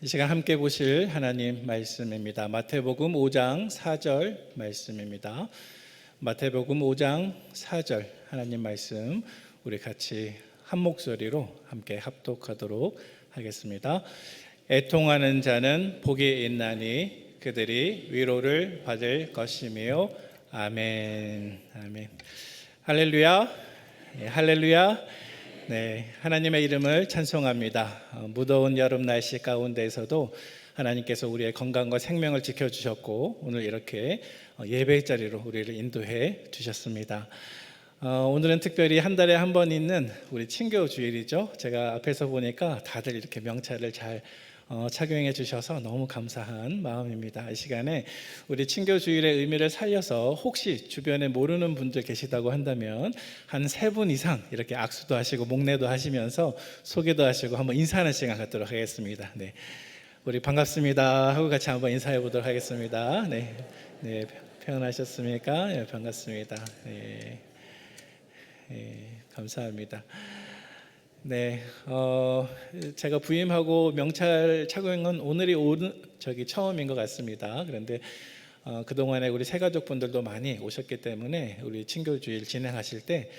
이 시간 함께 보실 하나님 말씀입니다. 마태복음 5장 4절 말씀입니다. 마태복음 5장 4절 하나님 말씀 우리 같이 한 목소리로 함께 합독하도록 하겠습니다. 애통하는 자는 복이 있나니 그들이 위로를 받을 것이며 아멘. 아멘. 할렐루야. 할렐루야. 네, 하나님의 이름을 찬송합니다. 무더운 여름 날씨 가운데에서도 하나님께서 우리의 건강과 생명을 지켜주셨고 오늘 이렇게 예배의 자리로 우리를 인도해 주셨습니다. 오늘은 특별히 한 달에 한 번 있는 우리 친교 주일이죠. 제가 앞에서 보니까 다들 이렇게 명찰을 잘 착용해 주셔서 너무 감사한 마음입니다. 이 시간에 우리 친교 주일의 의미를 살려서 혹시 주변에 모르는 분들 계시다고 한다면 한 3분 이상 이렇게 악수도 하시고 목례도 하시면서 소개도 하시고 한번 인사하는 시간 갖도록 하겠습니다. 네, 우리 반갑습니다 하고 같이 한번 인사해 보도록 하겠습니다. 네, 네, 평안하셨습니까? 네, 반갑습니다. 네, 네, 감사합니다. 네, 제가 부임하고 명찰 착용은 오늘이 처음인 것 같습니다. 그런데 그동안에 우리 새가족분들도 많이 오셨기 때문에 우리 친교주일 진행하실 때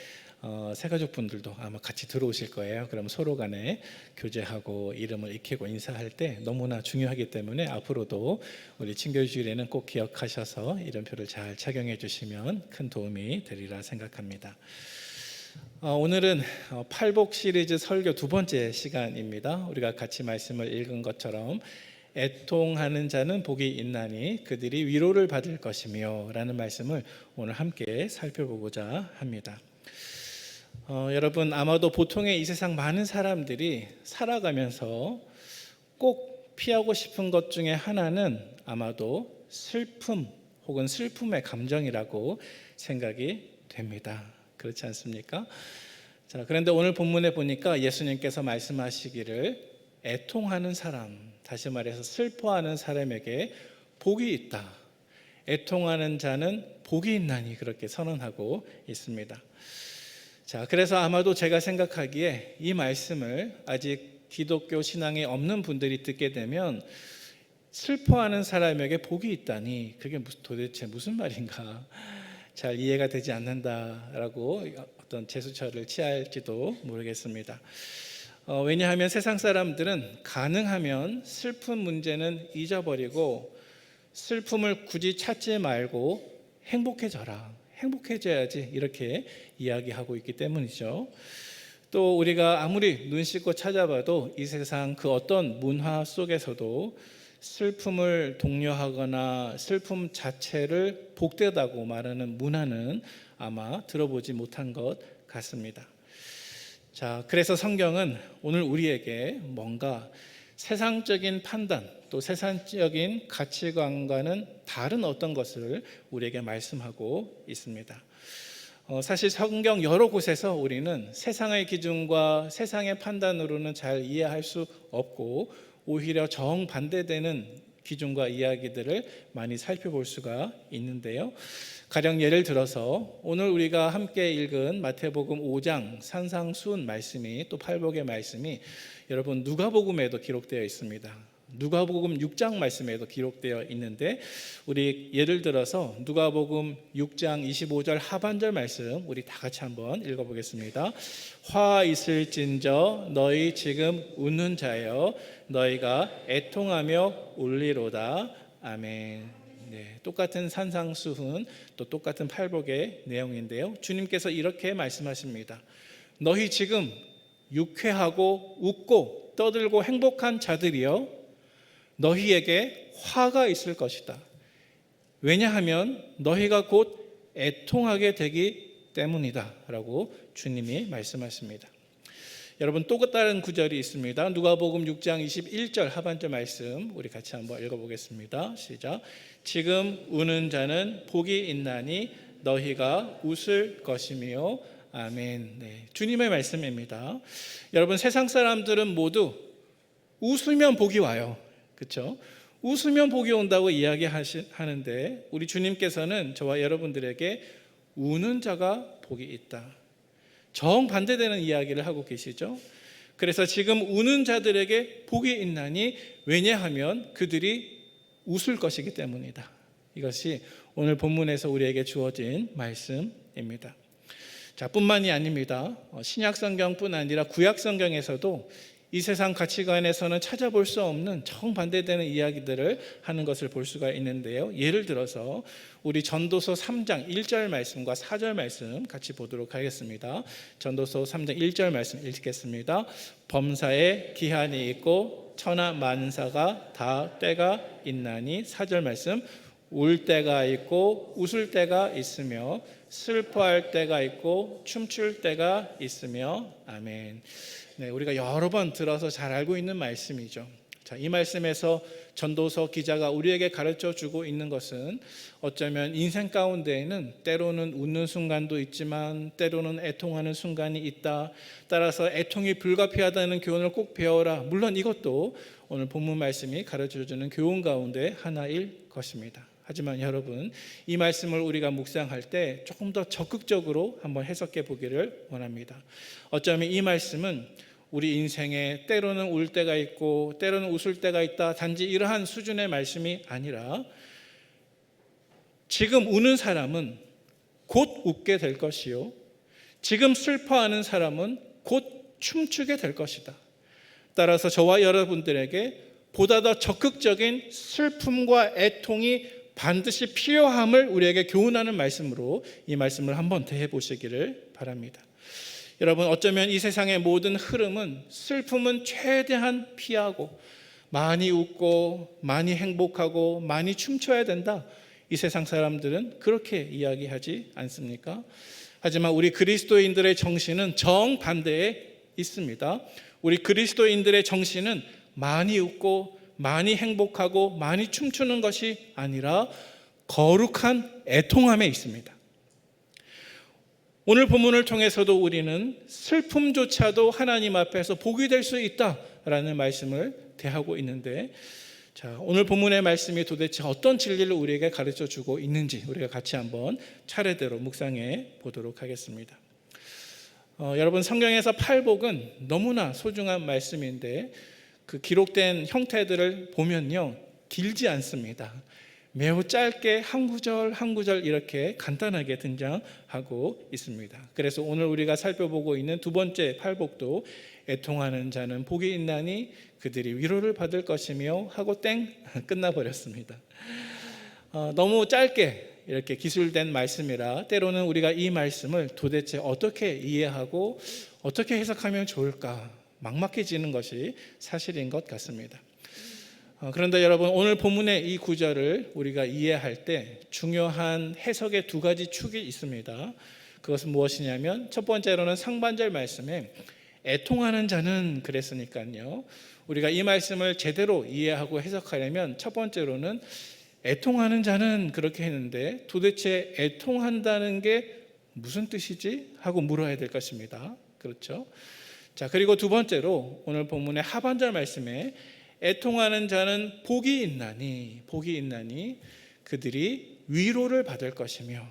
새가족분들도 아마 같이 들어오실 거예요. 그럼 서로 간에 교제하고 이름을 익히고 인사할 때 너무나 중요하기 때문에 앞으로도 우리 친교주일에는 꼭 기억하셔서 이름표를 잘 착용해 주시면 큰 도움이 되리라 생각합니다. 오늘은 팔복 시리즈 설교 2번째 시간입니다. 우리가 같이 말씀을 읽은 것처럼 애통하는 자는 복이 있나니 그들이 위로를 받을 것이며 라는 말씀을 오늘 함께 살펴보고자 합니다. 여러분, 아마도 보통의 이 세상 많은 사람들이 살아가면서 꼭 피하고 싶은 것 중에 하나는 아마도 슬픔 혹은 슬픔의 감정이라고 생각이 됩니다. 그렇지 않습니까? 자, 그런데 오늘 본문에 보니까 예수님께서 말씀하시기를 애통하는 사람, 다시 말해서 슬퍼하는 사람에게 복이 있다. 애통하는 자는 복이 있나니 그렇게 선언하고 있습니다. 자, 그래서 아마도 제가 생각하기에 이 말씀을 아직 기독교 신앙이 없는 분들이 듣게 되면 슬퍼하는 사람에게 복이 있다니 그게 도대체 무슨 말인가? 잘 이해가 되지 않는다라고 어떤 제스처를 취할지도 모르겠습니다. 왜냐하면 세상 사람들은 가능하면 슬픈 문제는 잊어버리고 슬픔을 굳이 찾지 말고 행복해져야지 이렇게 이야기하고 있기 때문이죠. 또 우리가 아무리 눈 씻고 찾아봐도 이 세상 그 어떤 문화 속에서도 슬픔을 독려하거나 슬픔 자체를 복되다고 말하는 문화는 아마 들어보지 못한 것 같습니다. 자, 그래서 성경은 오늘 우리에게 뭔가 세상적인 판단 또 세상적인 가치관과는 다른 어떤 것을 우리에게 말씀하고 있습니다. 사실 성경 여러 곳에서 우리는 세상의 기준과 세상의 판단으로는 잘 이해할 수 없고 오히려 정반대되는 기준과 이야기들을 많이 살펴볼 수가 있는데요. 가령 예를 들어서 오늘 우리가 함께 읽은 마태복음 5장 산상수훈 말씀이 또 팔복의 말씀이 여러분 누가복음에도 기록되어 있습니다. 누가복음 6장 말씀에도 기록되어 있는데 우리 예를 들어서 누가복음 6장 25절 하반절 말씀 우리 다 같이 한번 읽어보겠습니다. 화 있을진저 너희 지금 웃는 자여 너희가 애통하며 울리로다. 아멘. 네, 똑같은 산상수훈 또 똑같은 팔복의 내용인데요. 주님께서 이렇게 말씀하십니다. 너희 지금 유쾌하고 웃고 떠들고 행복한 자들이여 너희에게 화가 있을 것이다. 왜냐하면 너희가 곧 애통하게 되기 때문이다 라고 주님이 말씀하십니다. 여러분 또 다른 구절이 있습니다. 누가복음 6장 21절 하반절 말씀 우리 같이 한번 읽어보겠습니다. 시작. 지금 우는 자는 복이 있나니 너희가 웃을 것이며 아멘. 네, 주님의 말씀입니다. 여러분 세상 사람들은 모두 웃으면 복이 와요. 그렇죠? 웃으면 복이 온다고 이야기하는데 우리 주님께서는 저와 여러분들에게 우는 자가 복이 있다. 정반대되는 이야기를 하고 계시죠. 그래서 지금 우는 자들에게 복이 있나니 왜냐하면 그들이 웃을 것이기 때문이다. 이것이 오늘 본문에서 우리에게 주어진 말씀입니다. 자, 뿐만이 아닙니다. 신약 성경뿐 아니라 구약 성경에서도 이 세상 가치관에서는 찾아볼 수 없는 정반대되는 이야기들을 하는 것을 볼 수가 있는데요. 예를 들어서 우리 전도서 3장 1절 말씀과 4절 말씀 같이 보도록 하겠습니다. 전도서 3장 1절 말씀 읽겠습니다. 범사에 기한이 있고 천하 만사가 다 때가 있나니, 4절 말씀, 울 때가 있고 웃을 때가 있으며 슬퍼할 때가 있고 춤출 때가 있으며. 아멘. 네, 우리가 여러 번 들어서 잘 알고 있는 말씀이죠. 자, 이 말씀에서 전도서 기자가 우리에게 가르쳐 주고 있는 것은 어쩌면 인생 가운데에는 때로는 웃는 순간도 있지만 때로는 애통하는 순간이 있다. 따라서 애통이 불가피하다는 교훈을 꼭 배워라. 물론 이것도 오늘 본문 말씀이 가르쳐 주는 교훈 가운데 하나일 것입니다. 하지만 여러분, 이 말씀을 우리가 묵상할 때 조금 더 적극적으로 한번 해석해 보기를 원합니다. 어쩌면 이 말씀은 우리 인생에 때로는 울 때가 있고 때로는 웃을 때가 있다, 단지 이러한 수준의 말씀이 아니라 지금 우는 사람은 곧 웃게 될 것이요, 지금 슬퍼하는 사람은 곧 춤추게 될 것이다. 따라서 저와 여러분들에게 보다 더 적극적인 슬픔과 애통이 반드시 필요함을 우리에게 교훈하는 말씀으로 이 말씀을 한번 대해 보시기를 바랍니다. 여러분, 어쩌면 이 세상의 모든 흐름은 슬픔은 최대한 피하고 많이 웃고 많이 행복하고 많이 춤춰야 된다, 이 세상 사람들은 그렇게 이야기하지 않습니까? 하지만 우리 그리스도인들의 정신은 정반대에 있습니다. 우리 그리스도인들의 정신은 많이 웃고 많이 행복하고 많이 춤추는 것이 아니라 거룩한 애통함에 있습니다. 오늘 본문을 통해서도 우리는 슬픔조차도 하나님 앞에서 복이 될 수 있다라는 말씀을 대하고 있는데, 자, 오늘 본문의 말씀이 도대체 어떤 진리를 우리에게 가르쳐 주고 있는지 우리가 같이 한번 차례대로 묵상해 보도록 하겠습니다. 여러분, 성경에서 팔복은 너무나 소중한 말씀인데 그 기록된 형태들을 보면요, 길지 않습니다. 매우 짧게 한 구절 한 구절 이렇게 간단하게 등장하고 있습니다. 그래서 오늘 우리가 살펴보고 있는 두 번째 팔복도 애통하는 자는 복이 있나니 그들이 위로를 받을 것이며 하고 땡 끝나버렸습니다. 너무 짧게 이렇게 기술된 말씀이라 때로는 우리가 이 말씀을 도대체 어떻게 이해하고 어떻게 해석하면 좋을까 막막해지는 것이 사실인 것 같습니다. 그런데 여러분, 오늘 본문의 이 구절을 우리가 이해할 때 중요한 해석의 두 가지 축이 있습니다. 그것은 무엇이냐면, 첫 번째로는 상반절 말씀에 애통하는 자는 그랬으니까요, 우리가 이 말씀을 제대로 이해하고 해석하려면 첫 번째로는 애통하는 자는 그렇게 했는데 도대체 애통한다는 게 무슨 뜻이지? 하고 물어야 될 것입니다. 그렇죠? 자, 그리고 두 번째로 오늘 본문의 하반절 말씀에 애통하는 자는 복이 있나니 그들이 위로를 받을 것이며.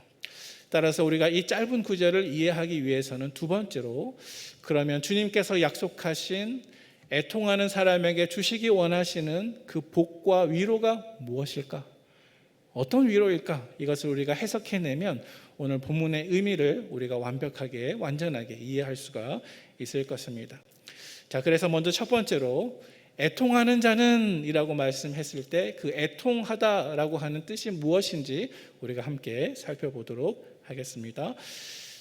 따라서 우리가 이 짧은 구절을 이해하기 위해서는 두 번째로, 그러면 주님께서 약속하신 애통하는 사람에게 주시기 원하시는 그 복과 위로가 무엇일까? 어떤 위로일까? 이것을 우리가 해석해내면 오늘 본문의 의미를 우리가 완벽하게 완전하게 이해할 수가 있을 것입니다. 자, 그래서 먼저 첫 번째로 애통하는 자는 이라고 말씀했을 때 그 애통하다라고 하는 뜻이 무엇인지 우리가 함께 살펴보도록 하겠습니다.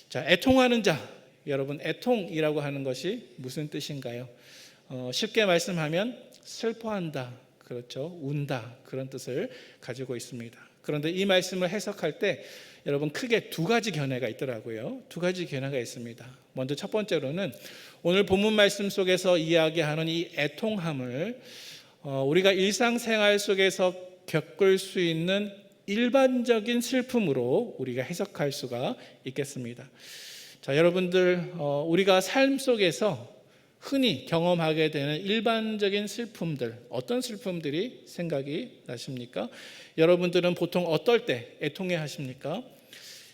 자, 애통하는 자, 여러분, 애통이라고 하는 것이 무슨 뜻인가요? 쉽게 말씀하면 슬퍼한다, 그렇죠? 운다, 그런 뜻을 가지고 있습니다. 그런데 이 말씀을 해석할 때 여러분, 크게 두 가지 견해가 있더라고요. 두 가지 견해가 있습니다. 먼저 첫 번째로는 오늘 본문 말씀 속에서 이야기하는 이 애통함을 우리가 일상생활 속에서 겪을 수 있는 일반적인 슬픔으로 우리가 해석할 수가 있겠습니다. 자, 여러분들, 우리가 삶 속에서 흔히 경험하게 되는 일반적인 슬픔들, 어떤 슬픔들이 생각이 나십니까? 여러분들은 보통 어떨 때 애통해 하십니까?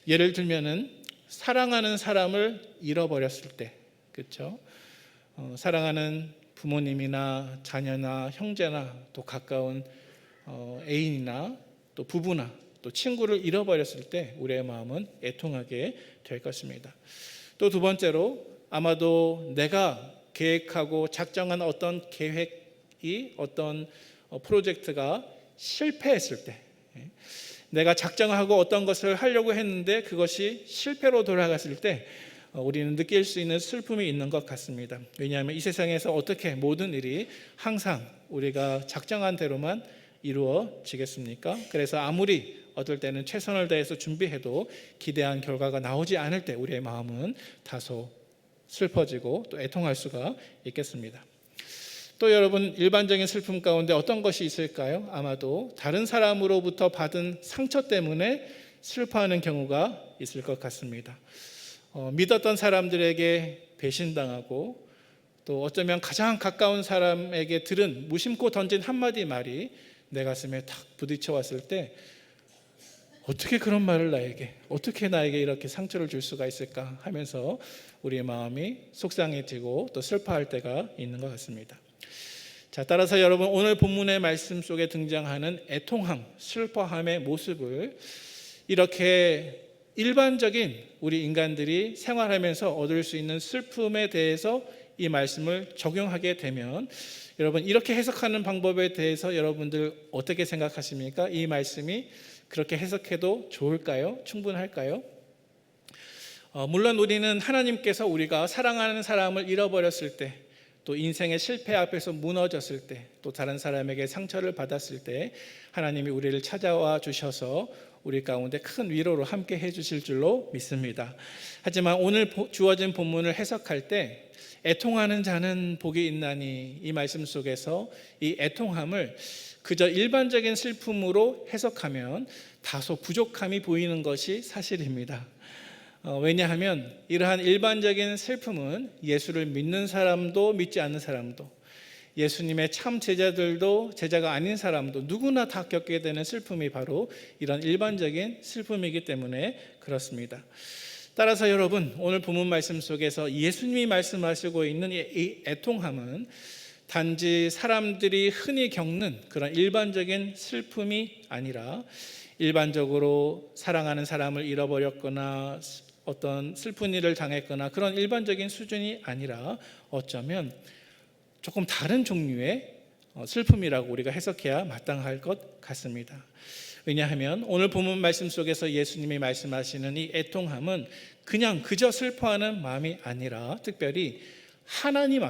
예를 들면은 사랑하는 사람을 잃어버렸을 때, 그렇죠? 사랑하는 부모님이나 자녀나 형제나 또 가까운 애인이나 또 부부나 또 친구를 잃어버렸을 때 우리의 마음은 애통하게 될 것입니다. 또 두 번째로 아마도 내가 계획하고 작정한 어떤 계획이 어떤 프로젝트가 실패했을 때, 내가 작정하고 어떤 것을 하려고 했는데 그것이 실패로 돌아갔을 때 우리는 느낄 수 있는 슬픔이 있는 것 같습니다. 왜냐하면 이 세상에서 어떻게 모든 일이 항상 우리가 작정한 대로만 이루어지겠습니까? 그래서 아무리 어떨 때는 최선을 다해서 준비해도 기대한 결과가 나오지 않을 때 우리의 마음은 다소 슬퍼지고 또 애통할 수가 있겠습니다. 또 여러분, 일반적인 슬픔 가운데 어떤 것이 있을까요? 아마도 다른 사람으로부터 받은 상처 때문에 슬퍼하는 경우가 있을 것 같습니다. 믿었던 사람들에게 배신당하고 또 어쩌면 가장 가까운 사람에게 들은 무심코 던진 한마디 말이 내 가슴에 탁 부딪혀 왔을 때 어떻게 그런 말을 어떻게 나에게 이렇게 상처를 줄 수가 있을까 하면서 우리의 마음이 속상해지고 또 슬퍼할 때가 있는 것 같습니다. 자, 따라서 여러분, 오늘 본문의 말씀 속에 등장하는 애통함, 슬퍼함의 모습을 이렇게 일반적인 우리 인간들이 생활하면서 얻을 수 있는 슬픔에 대해서 이 말씀을 적용하게 되면 여러분, 이렇게 해석하는 방법에 대해서 여러분들 어떻게 생각하십니까? 이 말씀이 그렇게 해석해도 좋을까요? 충분할까요? 물론 우리는 하나님께서 우리가 사랑하는 사람을 잃어버렸을 때, 또 인생의 실패 앞에서 무너졌을 때, 또 다른 사람에게 상처를 받았을 때 하나님이 우리를 찾아와 주셔서 우리 가운데 큰 위로로 함께 해주실 줄로 믿습니다. 하지만 오늘 주어진 본문을 해석할 때 애통하는 자는 복이 있나니, 이 말씀 속에서 이 애통함을 그저 일반적인 슬픔으로 해석하면 다소 부족함이 보이는 것이 사실입니다. 왜냐하면 이러한 일반적인 슬픔은 예수를 믿는 사람도 믿지 않는 사람도, 예수님의 참 제자들도 제자가 아닌 사람도 누구나 다 겪게 되는 슬픔이 바로 이런 일반적인 슬픔이기 때문에 그렇습니다. 따라서 여러분, 오늘 본문 말씀 속에서 예수님이 말씀하시고 있는 이 애통함은 단지 사람들이 흔히 겪는 그런 일반적인 슬픔이 아니라, 일반적으로 사랑하는 사람을 잃어버렸거나 어떤 슬픈 일을 당했거나 그런 일반적인 수준이 아니라 어쩌면 조금 다른 종류의 슬픔이라고 우리가 해석해야 마땅할 것 같습니다. 왜냐하면 오늘 본문 말씀 속에서 예수님이 말씀하시는 이 애통함은 그저 슬퍼하는 마음이 아니라 특별히 하나님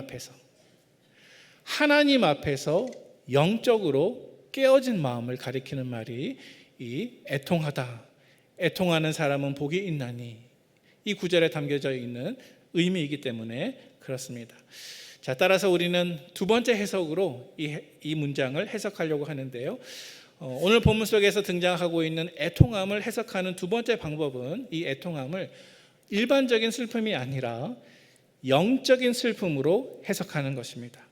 앞에서 영적으로 깨어진 마음을 가리키는 말이 이 애통하다, 애통하는 사람은 복이 있나니, 이 구절에 담겨져 있는 의미이기 때문에 그렇습니다. 자, 따라서 우리는 두 번째 해석으로 이 문장을 해석하려고 하는데요. 오늘 본문 속에서 등장하고 있는 애통함을 해석하는 두 번째 방법은 이 애통함을 일반적인 슬픔이 아니라 영적인 슬픔으로 해석하는 것입니다.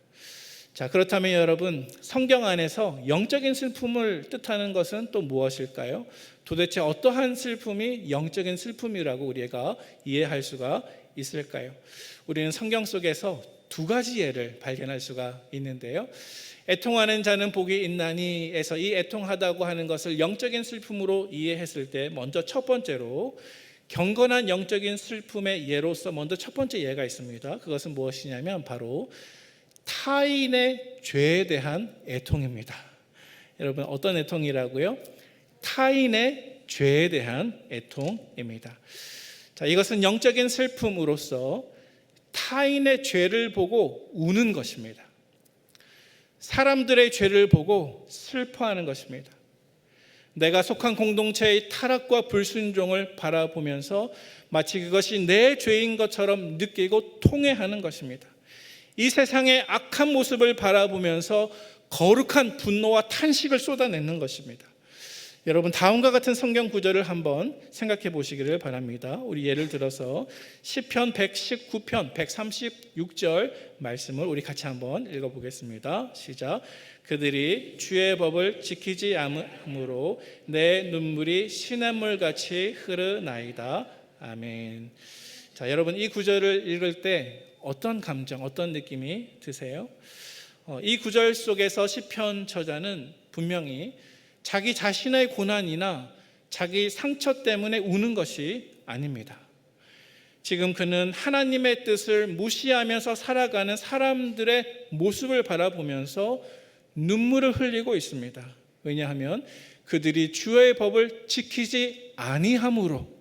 자, 그렇다면 여러분, 성경 안에서 영적인 슬픔을 뜻하는 것은 또 무엇일까요? 도대체 어떠한 슬픔이 영적인 슬픔이라고 우리가 이해할 수가 있을까요? 우리는 성경 속에서 두 가지 예를 발견할 수가 있는데요. 애통하는 자는 복이 있나니에서 이 애통하다고 하는 것을 영적인 슬픔으로 이해했을 때 먼저 첫 번째로 경건한 영적인 슬픔의 예로서 먼저 첫 번째 예가 있습니다. 그것은 무엇이냐면 바로 타인의 죄에 대한 애통입니다. 여러분, 어떤 애통이라고요? 타인의 죄에 대한 애통입니다. 자, 이것은 영적인 슬픔으로서 타인의 죄를 보고 우는 것입니다. 사람들의 죄를 보고 슬퍼하는 것입니다. 내가 속한 공동체의 타락과 불순종을 바라보면서 마치 그것이 내 죄인 것처럼 느끼고 통회하는 것입니다. 이 세상의 악한 모습을 바라보면서 거룩한 분노와 탄식을 쏟아내는 것입니다. 여러분, 다음과 같은 성경 구절을 한번 생각해 보시기를 바랍니다. 우리 예를 들어서 시편 119편 136절 말씀을 우리 같이 한번 읽어보겠습니다. 시작. 그들이 주의 법을 지키지 않으므로 내 눈물이 시냇물같이 흐르나이다. 아멘. 자, 여러분, 이 구절을 읽을 때 어떤 감정, 어떤 느낌이 드세요? 이 구절 속에서 시편 저자는 분명히 자기 자신의 고난이나 자기 상처 때문에 우는 것이 아닙니다. 지금 그는 하나님의 뜻을 무시하면서 살아가는 사람들의 모습을 바라보면서 눈물을 흘리고 있습니다. 왜냐하면 그들이 주의 법을 지키지 아니함으로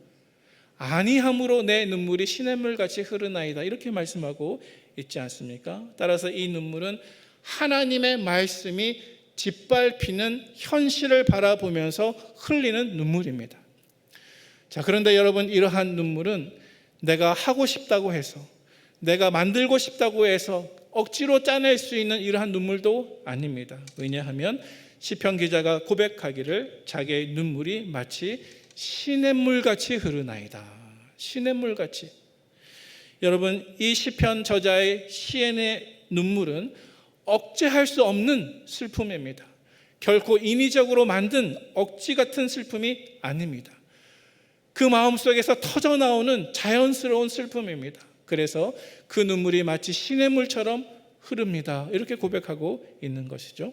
내 눈물이 시냇물같이 흐르나이다, 이렇게 말씀하고 있지 않습니까? 따라서 이 눈물은 하나님의 말씀이 짓밟히는 현실을 바라보면서 흘리는 눈물입니다. 자, 그런데 여러분, 이러한 눈물은 내가 하고 싶다고 해서, 내가 만들고 싶다고 해서 억지로 짜낼 수 있는 이러한 눈물도 아닙니다. 왜냐하면 시편 기자가 고백하기를 자기의 눈물이 마치 시냇물같이 흐르나이다. 시냇물같이. 여러분, 이 시편 저자의 시인의 눈물은 억제할 수 없는 슬픔입니다. 결코 인위적으로 만든 억지 같은 슬픔이 아닙니다. 그 마음속에서 터져나오는 자연스러운 슬픔입니다. 그래서 그 눈물이 마치 시냇물처럼 흐릅니다, 이렇게 고백하고 있는 것이죠.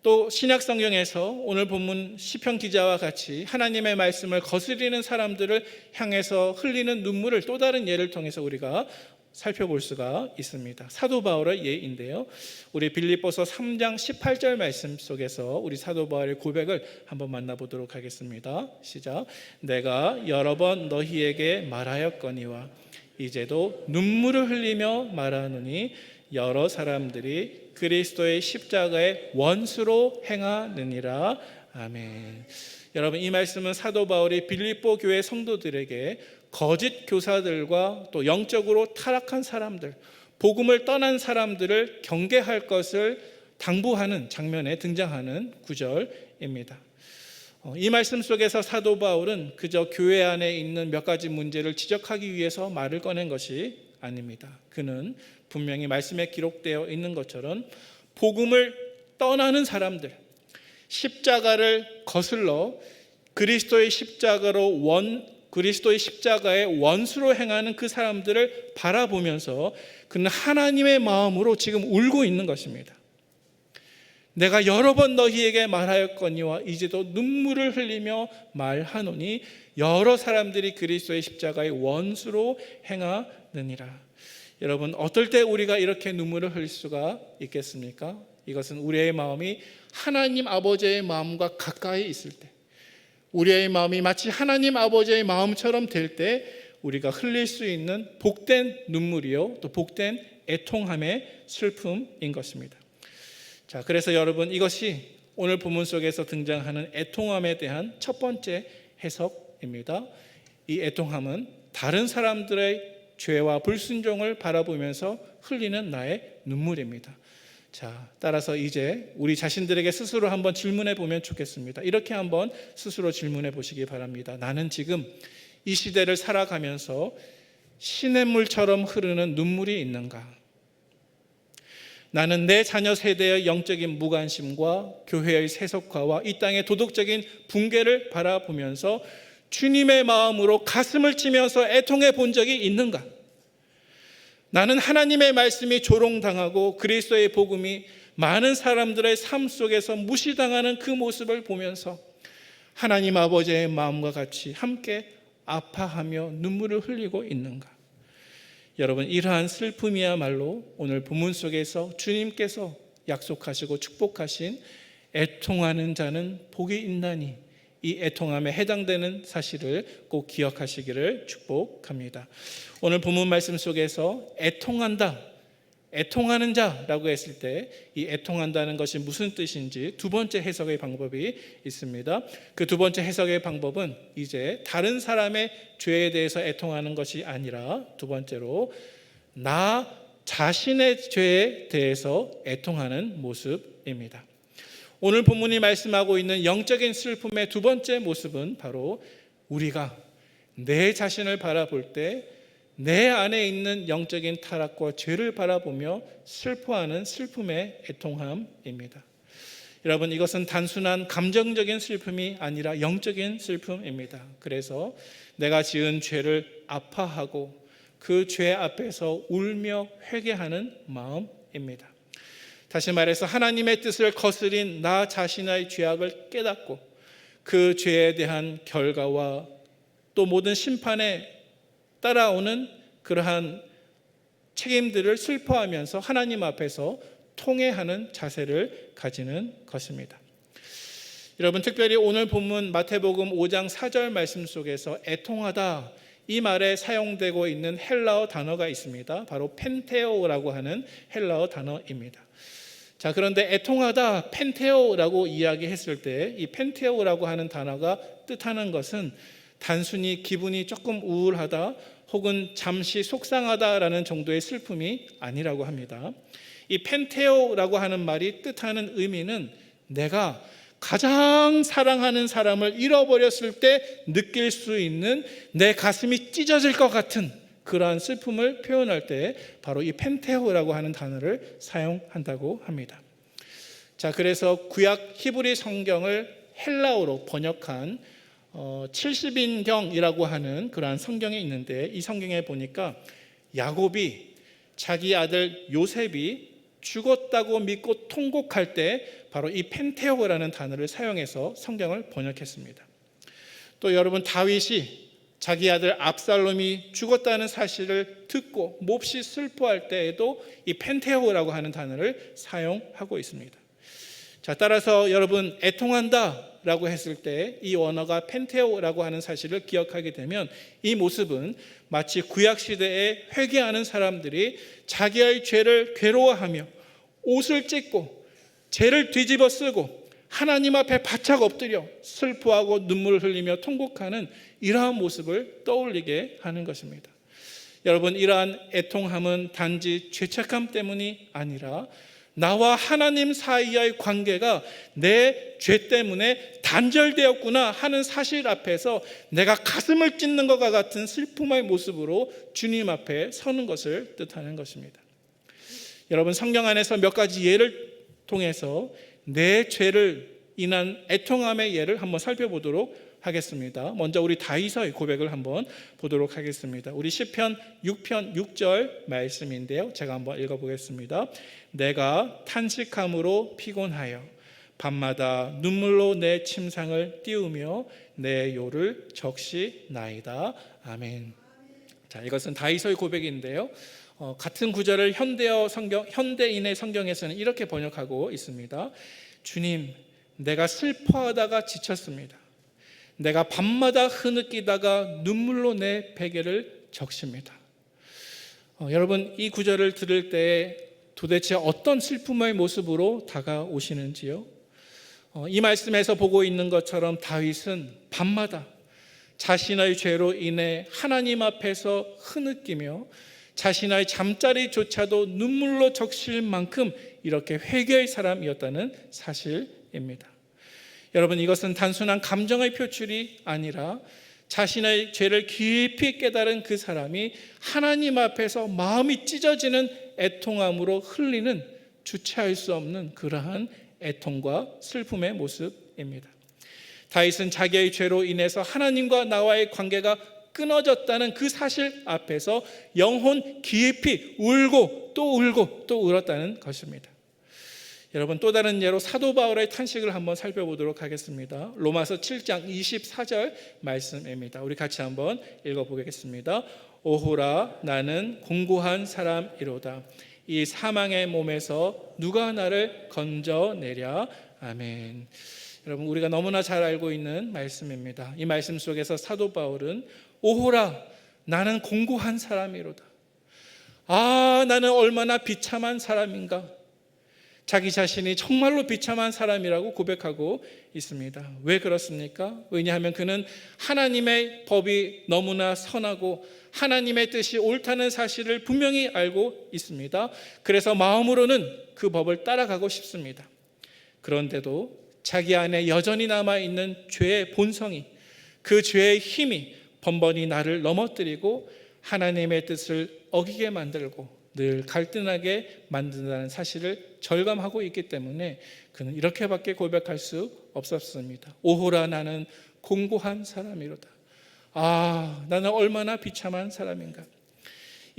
또 신약 성경에서 오늘 본문 시편 기자와 같이 하나님의 말씀을 거스리는 사람들을 향해서 흘리는 눈물을 또 다른 예를 통해서 우리가 살펴볼 수가 있습니다. 사도 바울의 예인데요, 우리 빌립보서 3장 18절 말씀 속에서 우리 사도 바울의 고백을 한번 만나보도록 하겠습니다. 시작. 내가 여러 번 너희에게 말하였거니와 이제도 눈물을 흘리며 말하노니 여러 사람들이 그리스도의 십자가의 원수로 행하느니라. 아멘. 여러분, 이 말씀은 사도 바울이 빌립보 교회 성도들에게 거짓 교사들과 또 영적으로 타락한 사람들, 복음을 떠난 사람들을 경계할 것을 당부하는 장면에 등장하는 구절입니다. 이 말씀 속에서 사도 바울은 그저 교회 안에 있는 몇 가지 문제를 지적하기 위해서 말을 꺼낸 것이 아닙니다. 그는 분명히 말씀에 기록되어 있는 것처럼 복음을 떠나는 사람들, 십자가를 거슬러 그리스도의 십자가의 원수로 행하는 그 사람들을 바라보면서 그는 하나님의 마음으로 지금 울고 있는 것입니다. 내가 여러 번 너희에게 말하였거니와 이제도 눈물을 흘리며 말하노니 여러 사람들이 그리스도의 십자가의 원수로 행하느니라. 여러분, 어떨 때 우리가 이렇게 눈물을 흘릴 수가 있겠습니까? 이것은 우리의 마음이 하나님 아버지의 마음과 가까이 있을 때, 우리의 마음이 마치 하나님 아버지의 마음처럼 될 때 우리가 흘릴 수 있는 복된 눈물이요, 또 복된 애통함의 슬픔인 것입니다. 자, 그래서 여러분, 이것이 오늘 본문 속에서 등장하는 애통함에 대한 첫 번째 해석입니다. 이 애통함은 다른 사람들의 죄와 불순종을 바라보면서 흘리는 나의 눈물입니다. 자, 따라서 이제 우리 자신들에게 스스로 한번 질문해 보면 좋겠습니다. 이렇게 한번 스스로 질문해 보시기 바랍니다. 나는 지금 이 시대를 살아가면서 시냇물처럼 흐르는 눈물이 있는가? 나는 내 자녀 세대의 영적인 무관심과 교회의 세속화와 이 땅의 도덕적인 붕괴를 바라보면서 주님의 마음으로 가슴을 치면서 애통해 본 적이 있는가? 나는 하나님의 말씀이 조롱당하고 그리스도의 복음이 많은 사람들의 삶 속에서 무시당하는 그 모습을 보면서 하나님 아버지의 마음과 같이 함께 아파하며 눈물을 흘리고 있는가? 여러분, 이러한 슬픔이야말로 오늘 본문 속에서 주님께서 약속하시고 축복하신 애통하는 자는 복이 있나니, 이 애통함에 해당되는 사실을 꼭 기억하시기를 축복합니다. 오늘 본문 말씀 속에서 애통하는 자라고 했을 때 이 애통한다는 것이 무슨 뜻인지 두 번째 해석의 방법이 있습니다. 그 두 번째 해석의 방법은 이제 다른 사람의 죄에 대해서 애통하는 것이 아니라 두 번째로 나 자신의 죄에 대해서 애통하는 모습입니다. 오늘 본문이 말씀하고 있는 영적인 슬픔의 두 번째 모습은 바로 우리가 내 자신을 바라볼 때 내 안에 있는 영적인 타락과 죄를 바라보며 슬퍼하는 슬픔의 애통함입니다. 여러분, 이것은 단순한 감정적인 슬픔이 아니라 영적인 슬픔입니다. 그래서 내가 지은 죄를 아파하고 그 죄 앞에서 울며 회개하는 마음입니다. 다시 말해서 하나님의 뜻을 거스린 나 자신의 죄악을 깨닫고 그 죄에 대한 결과와 또 모든 심판에 따라오는 그러한 책임들을 슬퍼하면서 하나님 앞에서 통회하는 자세를 가지는 것입니다. 여러분, 특별히 오늘 본문 마태복음 5장 4절 말씀 속에서 애통하다 이 말에 사용되고 있는 헬라어 단어가 있습니다. 바로 펜테오라고 하는 헬라어 단어입니다. 자, 그런데 애통하다 펜테오라고 이야기했을 때 이 펜테오라고 하는 단어가 뜻하는 것은 단순히 기분이 조금 우울하다 혹은 잠시 속상하다라는 정도의 슬픔이 아니라고 합니다. 이 펜테오라고 하는 말이 뜻하는 의미는 내가 가장 사랑하는 사람을 잃어버렸을 때 느낄 수 있는 내 가슴이 찢어질 것 같은 그러한 슬픔을 표현할 때 바로 이 펜테오라고 하는 단어를 사용한다고 합니다. 자, 그래서 구약 히브리 성경을 헬라어로 번역한 70인경이라고 하는 그러한 성경이 있는데 이 성경에 보니까 야곱이 자기 아들 요셉이 죽었다고 믿고 통곡할 때 바로 이 펜테오라는 단어를 사용해서 성경을 번역했습니다. 또 여러분, 다윗이 자기 아들 압살롬이 죽었다는 사실을 듣고 몹시 슬퍼할 때에도 이 펜테오라고 하는 단어를 사용하고 있습니다. 자, 따라서 여러분, 애통한다 라고 했을 때 이 언어가 펜테오라고 하는 사실을 기억하게 되면 이 모습은 마치 구약시대에 회개하는 사람들이 자기의 죄를 괴로워하며 옷을 찢고 죄를 뒤집어 쓰고 하나님 앞에 바짝 엎드려 슬퍼하고 눈물을 흘리며 통곡하는 이러한 모습을 떠올리게 하는 것입니다. 여러분, 이러한 애통함은 단지 죄책감 때문이 아니라 나와 하나님 사이의 관계가 내 죄 때문에 단절되었구나 하는 사실 앞에서 내가 가슴을 찢는 것과 같은 슬픔의 모습으로 주님 앞에 서는 것을 뜻하는 것입니다. 여러분, 성경 안에서 몇 가지 예를 통해서 내 죄를 인한 애통함의 예를 한번 살펴보도록 하겠습니다. 먼저 우리 다윗의 고백을 한번 보도록 하겠습니다. 우리 시편 6편 6절 말씀인데요, 제가 한번 읽어보겠습니다. 내가 탄식함으로 피곤하여 밤마다 눈물로 내 침상을 띄우며 내 요를 적시나이다. 아멘. 자, 이것은 다윗의 고백인데요, 같은 구절을 현대인의 성경에서는 이렇게 번역하고 있습니다. 주님, 내가 슬퍼하다가 지쳤습니다. 내가 밤마다 흐느끼다가 눈물로 내 베개를 적십니다. 여러분, 이 구절을 들을 때 도대체 어떤 슬픔의 모습으로 다가오시는지요? 이 말씀에서 보고 있는 것처럼 다윗은 밤마다 자신의 죄로 인해 하나님 앞에서 흐느끼며 자신의 잠자리조차도 눈물로 적실 만큼 이렇게 회개의 사람이었다는 사실입니다. 여러분, 이것은 단순한 감정의 표출이 아니라 자신의 죄를 깊이 깨달은 그 사람이 하나님 앞에서 마음이 찢어지는 애통함으로 흘리는 주체할 수 없는 그러한 애통과 슬픔의 모습입니다. 다윗은 자기의 죄로 인해서 하나님과 나와의 관계가 끊어졌다는 그 사실 앞에서 영혼 깊이 울고 또 울었다는 것입니다. 여러분, 또 다른 예로 사도 바울의 탄식을 한번 살펴보도록 하겠습니다. 로마서 7장 24절 말씀입니다. 우리 같이 한번 읽어보겠습니다. 오호라, 나는 공고한 사람이로다. 이 사망의 몸에서 누가 나를 건져내랴. 아멘. 여러분, 우리가 너무나 잘 알고 있는 말씀입니다. 이 말씀 속에서 사도 바울은 오호라, 나는 공고한 사람이로다. 아, 나는 얼마나 비참한 사람인가. 자기 자신이 정말로 비참한 사람이라고 고백하고 있습니다. 왜 그렇습니까? 왜냐하면 그는 하나님의 법이 너무나 선하고 하나님의 뜻이 옳다는 사실을 분명히 알고 있습니다. 그래서 마음으로는 그 법을 따라가고 싶습니다. 그런데도 자기 안에 여전히 남아있는 죄의 본성이, 그 죄의 힘이 번번이 나를 넘어뜨리고 하나님의 뜻을 어기게 만들고 늘 갈등하게 만든다는 사실을 절감하고 있기 때문에 그는 이렇게밖에 고백할 수 없었습니다. 오호라, 나는 공고한 사람이로다. 아, 나는 얼마나 비참한 사람인가.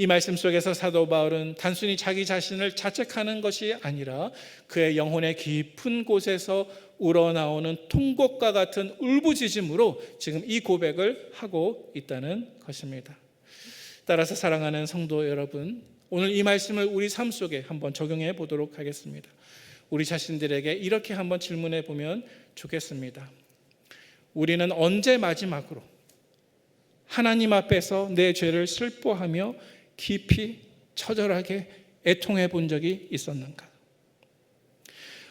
이 말씀 속에서 사도 바울은 단순히 자기 자신을 자책하는 것이 아니라 그의 영혼의 깊은 곳에서 우러나오는 통곡과 같은 울부짖음으로 지금 이 고백을 하고 있다는 것입니다. 따라서 사랑하는 성도 여러분, 오늘 이 말씀을 우리 삶 속에 한번 적용해 보도록 하겠습니다. 우리 자신들에게 이렇게 한번 질문해 보면 좋겠습니다. 우리는 언제 마지막으로 하나님 앞에서 내 죄를 슬퍼하며 깊이 처절하게 애통해 본 적이 있었는가?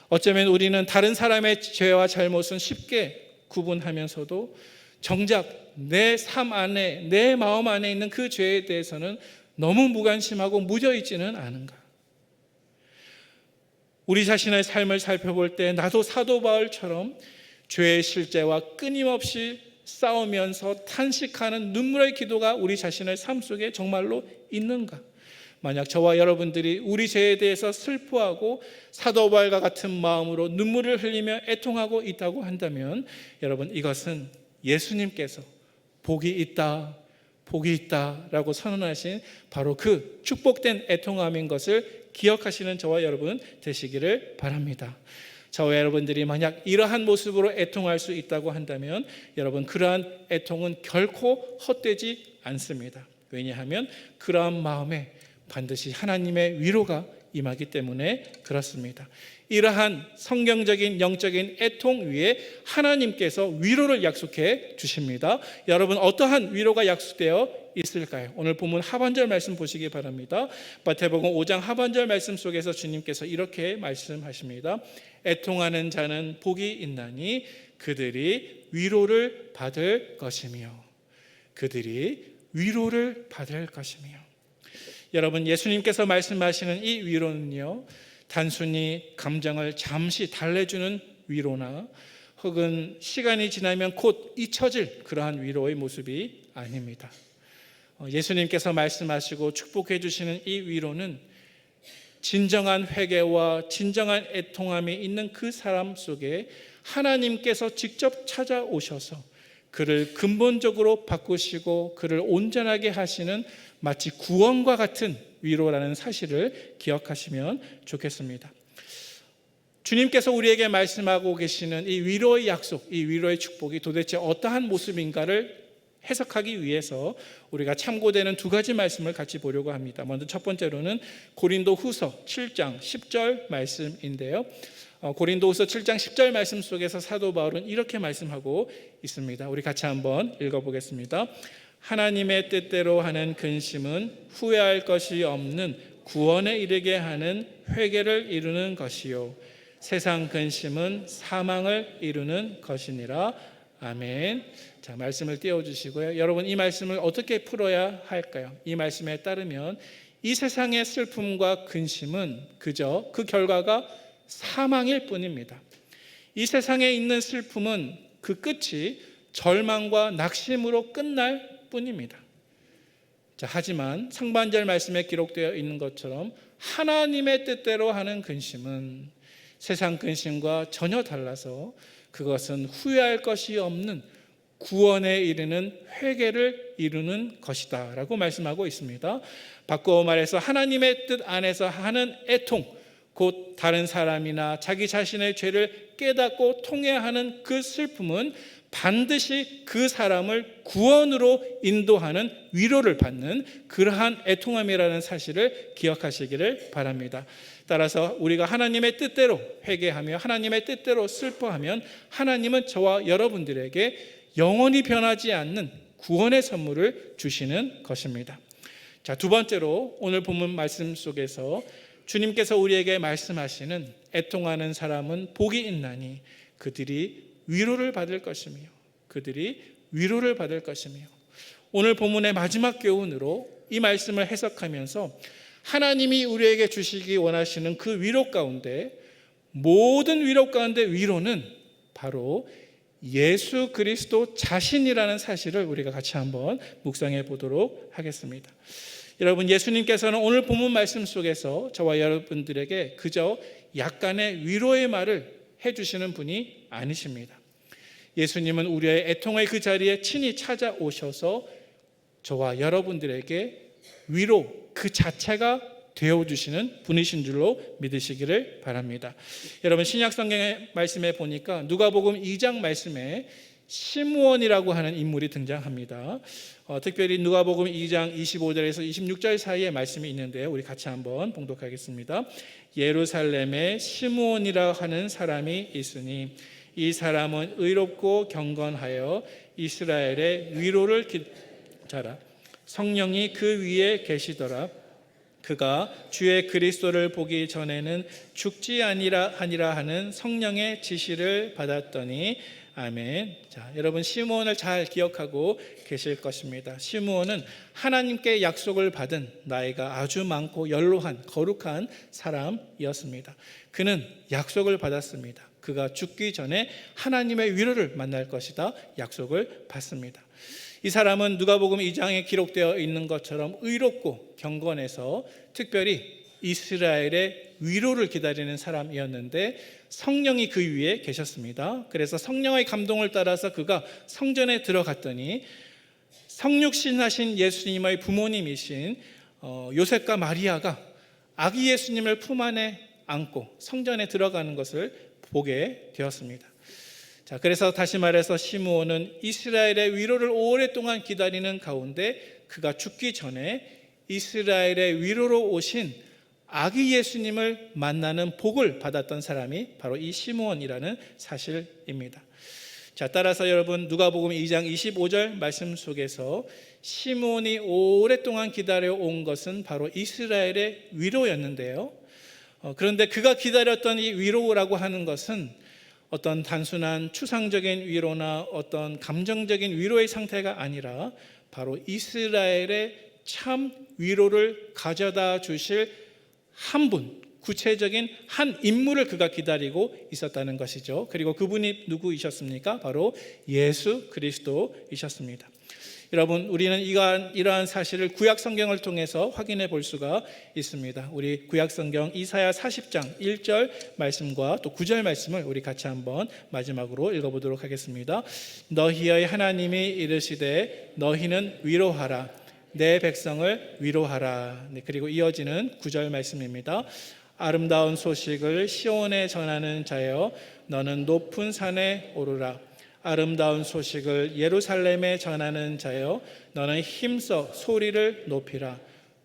어쩌면 우리는 다른 사람의 죄와 잘못은 쉽게 구분하면서도 정작 내 삶 안에, 내 마음 안에 있는 그 죄에 대해서는 너무 무관심하고 무뎌있지는 않은가? 우리 자신의 삶을 살펴볼 때 나도 사도 바울처럼 죄의 실제와 끊임없이 싸우면서 탄식하는 눈물의 기도가 우리 자신의 삶 속에 정말로 있는가? 만약 저와 여러분들이 우리 죄에 대해서 슬퍼하고 사도 바울과 같은 마음으로 눈물을 흘리며 애통하고 있다고 한다면 여러분, 이것은 예수님께서 복이 있다라고 선언하신 바로 그 축복된 애통함인 것을 기억하시는 저와 여러분 되시기를 바랍니다. 저와 여러분들이 만약 이러한 모습으로 애통할 수 있다고 한다면 여러분, 그러한 애통은 결코 헛되지 않습니다. 왜냐하면 그러한 마음에 반드시 하나님의 위로가 임하기 때문에 그렇습니다. 이러한 성경적인 영적인 애통 위에 하나님께서 위로를 약속해 주십니다. 여러분, 어떠한 위로가 약속되어 있을까요? 오늘 본문 하반절 말씀 보시기 바랍니다. 마태복음 5장 하반절 말씀 속에서 주님께서 이렇게 말씀하십니다. 애통하는 자는 복이 있나니 그들이 위로를 받을 것이며 그들이 위로를 받을 것이며. 여러분, 예수님께서 말씀하시는 이 위로는요, 단순히 감정을 잠시 달래주는 위로나 혹은 시간이 지나면 곧 잊혀질 그러한 위로의 모습이 아닙니다. 예수님께서 말씀하시고 축복해 주시는 이 위로는 진정한 회개와 진정한 애통함이 있는 그 사람 속에 하나님께서 직접 찾아오셔서 그를 근본적으로 바꾸시고 그를 온전하게 하시는 마치 구원과 같은 위로라는 사실을 기억하시면 좋겠습니다. 주님께서 우리에게 말씀하고 계시는 이 위로의 약속, 이 위로의 축복이 도대체 어떠한 모습인가를 해석하기 위해서 우리가 참고되는 두 가지 말씀을 같이 보려고 합니다. 먼저 첫 번째로는 고린도후서 7장 10절 말씀인데요. 고린도후서 7장 10절 말씀 속에서 사도 바울은 이렇게 말씀하고 있습니다. 우리 같이 한번 읽어보겠습니다. 하나님의 뜻대로 하는 근심은 후회할 것이 없는 구원에 이르게 하는 회개를 이루는 것이요 세상 근심은 사망을 이루는 것이니라. 아멘. 자, 말씀을 띄워주시고요. 여러분, 이 말씀을 어떻게 풀어야 할까요? 이 말씀에 따르면 이 세상의 슬픔과 근심은 그저 그 결과가 사망일 뿐입니다. 이 세상에 있는 슬픔은 그 끝이 절망과 낙심으로 끝날 뿐입니다. 자, 하지만 상반절 말씀에 기록되어 있는 것처럼 하나님의 뜻대로 하는 근심은 세상 근심과 전혀 달라서 그것은 후회할 것이 없는 구원에 이르는 회개를 이루는 것이다 라고 말씀하고 있습니다. 바꾸어 말해서 하나님의 뜻 안에서 하는 애통, 곧 다른 사람이나 자기 자신의 죄를 깨닫고 통회하는 그 슬픔은 반드시 그 사람을 구원으로 인도하는 위로를 받는 그러한 애통함이라는 사실을 기억하시기를 바랍니다. 따라서 우리가 하나님의 뜻대로 회개하며 하나님의 뜻대로 슬퍼하면 하나님은 저와 여러분들에게 영원히 변하지 않는 구원의 선물을 주시는 것입니다. 자, 두 번째로 오늘 본문 말씀 속에서 주님께서 우리에게 말씀하시는 애통하는 사람은 복이 있나니 그들이 위로를 받을 것이며 그들이 위로를 받을 것이며. 오늘 본문의 마지막 교훈으로 이 말씀을 해석하면서 하나님이 우리에게 주시기 원하시는 그 위로 가운데, 모든 위로 가운데 위로는 바로 예수 그리스도 자신이라는 사실을 우리가 같이 한번 묵상해 보도록 하겠습니다. 여러분, 예수님께서는 오늘 본문 말씀 속에서 저와 여러분들에게 그저 약간의 위로의 말을 해주시는 분이 아니십니다. 예수님은 우리의 애통의 그 자리에 친히 찾아오셔서 저와 여러분들에게 위로 그 자체가 되어주시는 분이신 줄로 믿으시기를 바랍니다. 여러분, 신약 성경의 말씀에 보니까 누가복음 2장 말씀에 시므온이라고 하는 인물이 등장합니다. 특별히 누가복음 2장 25절에서 26절 사이에 말씀이 있는데요, 우리 같이 한번 봉독하겠습니다. 예루살렘에 시므온이라 하는 사람이 있으니 이 사람은 의롭고 경건하여 이스라엘의 위로를 기다라. 성령이 그 위에 계시더라. 그가 주의 그리스도를 보기 전에는 죽지 아니라 하는 성령의 지시를 받았더니 아멘. 자, 여러분, 시므온을 잘 기억하고 계실 것입니다. 시므온은 하나님께 약속을 받은 나이가 아주 많고 연로한 거룩한 사람이었습니다. 그는 약속을 받았습니다. 그가 죽기 전에 하나님의 위로를 만날 것이다 약속을 받습니다. 이 사람은 누가복음 2장에 기록되어 있는 것처럼 의롭고 경건해서 특별히 이스라엘의 위로를 기다리는 사람이었는데 성령이 그 위에 계셨습니다. 그래서 성령의 감동을 따라서 그가 성전에 들어갔더니 성육신하신 예수님의 부모님이신 요셉과 마리아가 아기 예수님을 품 안에 안고 성전에 들어가는 것을 보게 되었습니다. 자, 그래서 다시 말해서 시므온은 이스라엘의 위로를 오랫동안 기다리는 가운데 그가 죽기 전에 이스라엘의 위로로 오신 아기 예수님을 만나는 복을 받았던 사람이 바로 이 시므온이라는 사실입니다. 자, 따라서 여러분, 누가복음 2장 25절 말씀 속에서 시므온이 오랫동안 기다려온 것은 바로 이스라엘의 위로였는데요. 그런데 그가 기다렸던 이 위로라고 하는 것은 어떤 단순한 추상적인 위로나 어떤 감정적인 위로의 상태가 아니라 바로 이스라엘의 참 위로를 가져다 주실 한 분, 구체적인 한 인물을 그가 기다리고 있었다는 것이죠. 그리고 그분이 누구이셨습니까? 바로 예수 그리스도이셨습니다. 여러분, 우리는 이러한 사실을 구약 성경을 통해서 확인해 볼 수가 있습니다. 우리 구약 성경 이사야 40장 1절 말씀과 또 9절 말씀을 우리 같이 한번 마지막으로 읽어보도록 하겠습니다. 너희의 하나님이 이르시되 너희는 위로하라. 내 백성을 위로하라. 네, 그리고 이어지는 9절 말씀입니다. 아름다운 소식을 시온에 전하는 자여 너는 높은 산에 오르라. 아름다운 소식을 예루살렘에 전하는 자여 너는 힘써 소리를 높이라.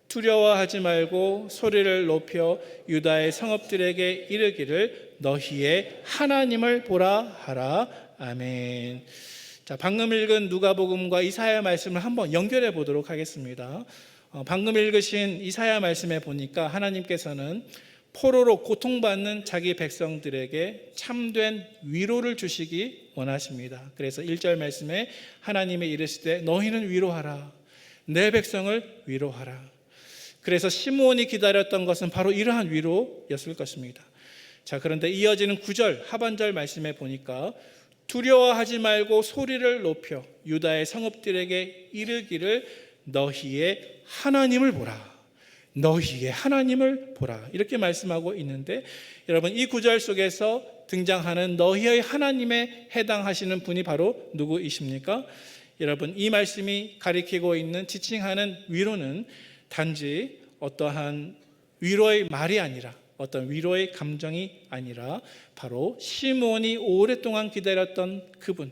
두려워하지 말고 소리를 높여 유다의 성읍들에게 이르기를 너희의 하나님을 보라 하라. 아멘. 자, 방금 읽은 누가복음과 이사야 말씀을 한번 연결해 보도록 하겠습니다. 방금 읽으신 이사야 말씀에 보니까 하나님께서는 포로로 고통받는 자기 백성들에게 참된 위로를 주시기 원하십니다. 그래서 1절 말씀에 하나님이 이르시되 너희는 위로하라. 내 백성을 위로하라. 그래서 시므온이 기다렸던 것은 바로 이러한 위로였을 것입니다. 자, 그런데 이어지는 9절 하반절 말씀에 보니까 두려워하지 말고 소리를 높여 유다의 성읍들에게 이르기를 너희의 하나님을 보라. 너희의 하나님을 보라. 이렇게 말씀하고 있는데 여러분, 이 구절 속에서 등장하는 너희의 하나님에 해당하시는 분이 바로 누구이십니까? 여러분, 이 말씀이 가리키고 있는 지칭하는 위로는 단지 어떠한 위로의 말이 아니라 어떤 위로의 감정이 아니라 바로 시므온이 오랫동안 기다렸던 그분,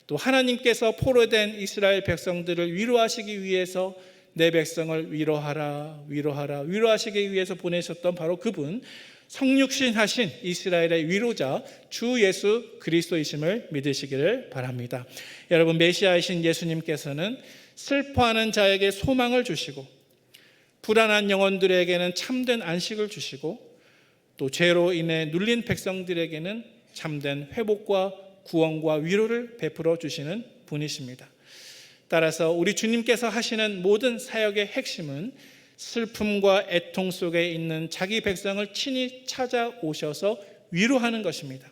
또 하나님께서 포로된 이스라엘 백성들을 위로하시기 위해서 내 백성을 위로하라, 위로하라, 위로하시기 위해서 보내셨던 바로 그분, 성육신하신 이스라엘의 위로자 주 예수 그리스도이심을 믿으시기를 바랍니다. 여러분, 메시아이신 예수님께서는 슬퍼하는 자에게 소망을 주시고 불안한 영혼들에게는 참된 안식을 주시고 또 죄로 인해 눌린 백성들에게는 참된 회복과 구원과 위로를 베풀어 주시는 분이십니다. 따라서 우리 주님께서 하시는 모든 사역의 핵심은 슬픔과 애통 속에 있는 자기 백성을 친히 찾아오셔서 위로하는 것입니다.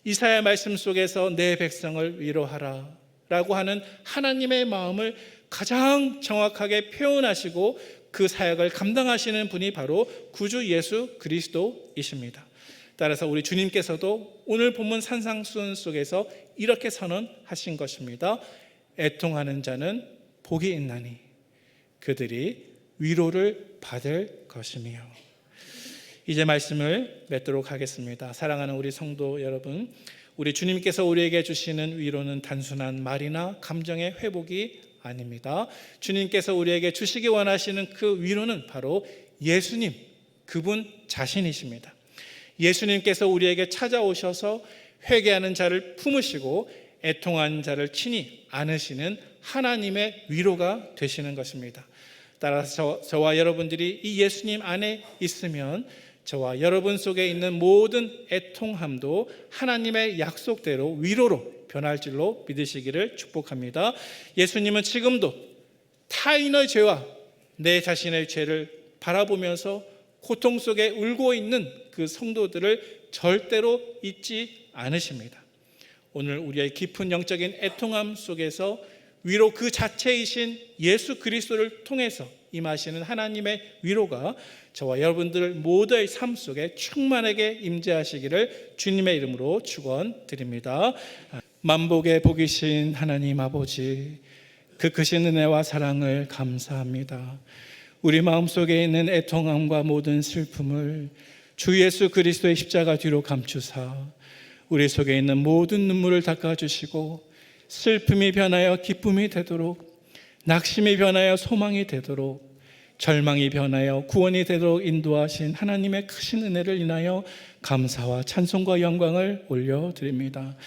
이사야 말씀 속에서 내 백성을 위로하라 라고 하는 하나님의 마음을 가장 정확하게 표현하시고 그 사역을 감당하시는 분이 바로 구주 예수 그리스도이십니다. 따라서 우리 주님께서도 오늘 본문 산상수훈 속에서 이렇게 선언하신 것입니다. 애통하는 자는 복이 있나니 그들이 위로를 받을 것이며. 이제 말씀을 맺도록 하겠습니다. 사랑하는 우리 성도 여러분, 우리 주님께서 우리에게 주시는 위로는 단순한 말이나 감정의 회복이 아닙니다. 주님께서 우리에게 주시기 원하시는 그 위로는 바로 예수님, 그분 자신이십니다. 예수님께서 우리에게 찾아오셔서 회개하는 자를 품으시고 애통한 자를 친히 안으시는 하나님의 위로가 되시는 것입니다. 따라서 저와 여러분들이 이 예수님 안에 있으면 저와 여러분 속에 있는 모든 애통함도 하나님의 약속대로 위로로 변할 줄로 믿으시기를 축복합니다. 예수님은 지금도 타인의 죄와 내 자신의 죄를 바라보면서 고통 속에 울고 있는 그 성도들을 절대로 잊지 않으십니다. 오늘 우리의 깊은 영적인 애통함 속에서 위로 그 자체이신 예수 그리스도를 통해서 임하시는 하나님의 위로가 저와 여러분들 모두의 삶 속에 충만하게 임재하시기를 주님의 이름으로 축원드립니다. 만복의 복이신 하나님 아버지, 그 크신 은혜와 사랑을 감사합니다. 우리 마음속에 있는 애통함과 모든 슬픔을 주 예수 그리스도의 십자가 뒤로 감추사 우리 속에 있는 모든 눈물을 닦아주시고 슬픔이 변하여 기쁨이 되도록, 낙심이 변하여 소망이 되도록, 절망이 변하여 구원이 되도록 인도하신 하나님의 크신 은혜를 인하여 감사와 찬송과 영광을 올려드립니다.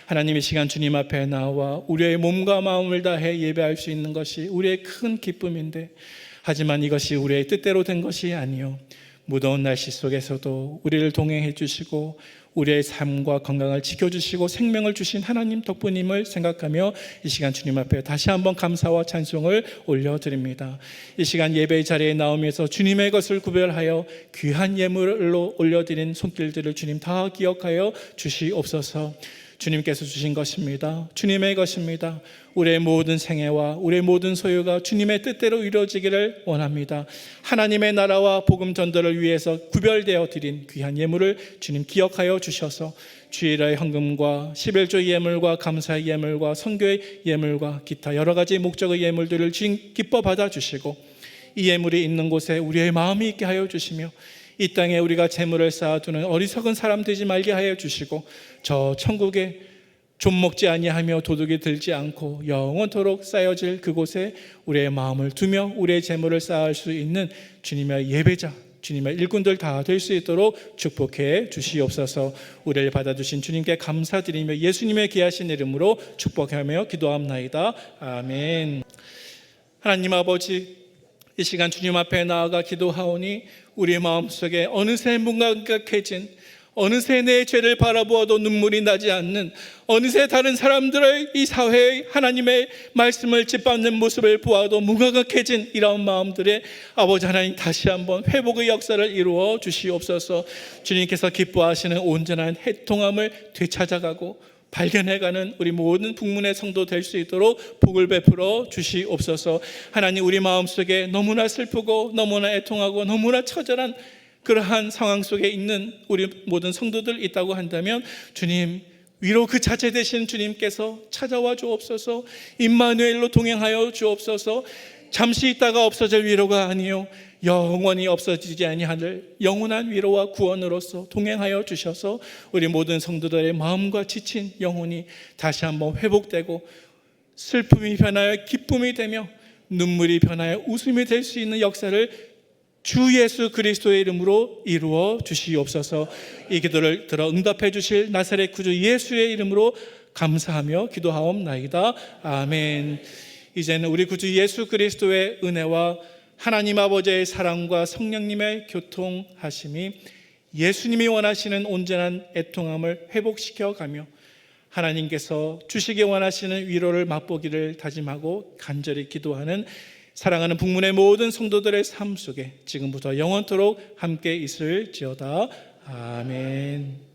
하나님, 이 시간 주님 앞에 나와 우리의 몸과 마음을 다해 예배할 수 있는 것이 우리의 큰 기쁨인데, 하지만 이것이 우리의 뜻대로 된 것이 아니요 무더운 날씨 속에서도 우리를 동행해 주시고 우리의 삶과 건강을 지켜주시고 생명을 주신 하나님 덕분임을 생각하며 이 시간 주님 앞에 다시 한번 감사와 찬송을 올려드립니다. 이 시간 예배의 자리에 나오면서 주님의 것을 구별하여 귀한 예물로 올려드린 손길들을 주님 다 기억하여 주시옵소서. 주님께서 주신 것입니다. 주님의 것입니다. 우리의 모든 생애와 우리의 모든 소유가 주님의 뜻대로 이루어지기를 원합니다. 하나님의 나라와 복음 전도를 위해서 구별되어 드린 귀한 예물을 주님 기억하여 주셔서 주일의 헌금과 11조 예물과 감사의 예물과 선교의 예물과 기타 여러 가지 목적의 예물들을 주님 기뻐 받아주시고 이 예물이 있는 곳에 우리의 마음이 있게 하여 주시며 이 땅에 우리가 재물을 쌓아두는 어리석은 사람 되지 말게 하여 주시고 저 천국에 좀 먹지 아니하며 도둑이 들지 않고 영원토록 쌓여질 그곳에 우리의 마음을 두며 우리의 재물을 쌓을 수 있는 주님의 예배자, 주님의 일꾼들 다 될 수 있도록 축복해 주시옵소서. 우리를 받아주신 주님께 감사드리며 예수님의 귀하신 이름으로 축복하며 기도합나이다. 아멘. 하나님 아버지, 이 시간 주님 앞에 나아가 기도하오니 우리의 마음속에 어느새 무감각해진, 어느새 내 죄를 바라보아도 눈물이 나지 않는, 어느새 다른 사람들의 이 사회의 하나님의 말씀을 짓밟는 모습을 보아도 무감각해진 이런 마음들의 아버지 하나님, 다시 한번 회복의 역사를 이루어 주시옵소서. 주님께서 기뻐하시는 온전한 애통함을 되찾아가고 발견해가는 우리 모든 북문의 성도 될 수 있도록 복을 베풀어 주시옵소서. 하나님, 우리 마음속에 너무나 슬프고 너무나 애통하고 너무나 처절한 그러한 상황 속에 있는 우리 모든 성도들 있다고 한다면 주님, 위로 그 자체 되신 주님께서 찾아와 주옵소서. 임마누엘로 동행하여 주옵소서. 잠시 있다가 없어질 위로가 아니요 영원히 없어지지 아니하늘 영원한 위로와 구원으로서 동행하여 주셔서 우리 모든 성도들의 마음과 지친 영혼이 다시 한번 회복되고 슬픔이 변하여 기쁨이 되며 눈물이 변하여 웃음이 될 수 있는 역사를 주 예수 그리스도의 이름으로 이루어 주시옵소서. 이 기도를 들어 응답해 주실 나사렛 구주 예수의 이름으로 감사하며 기도하옵나이다. 아멘. 이제는 우리 구주 예수 그리스도의 은혜와 하나님 아버지의 사랑과 성령님의 교통하심이 예수님이 원하시는 온전한 애통함을 회복시켜 가며 하나님께서 주시기 원하시는 위로를 맛보기를 다짐하고 간절히 기도하는 사랑하는 북문의 모든 성도들의 삶 속에 지금부터 영원토록 함께 있을지어다. 아멘.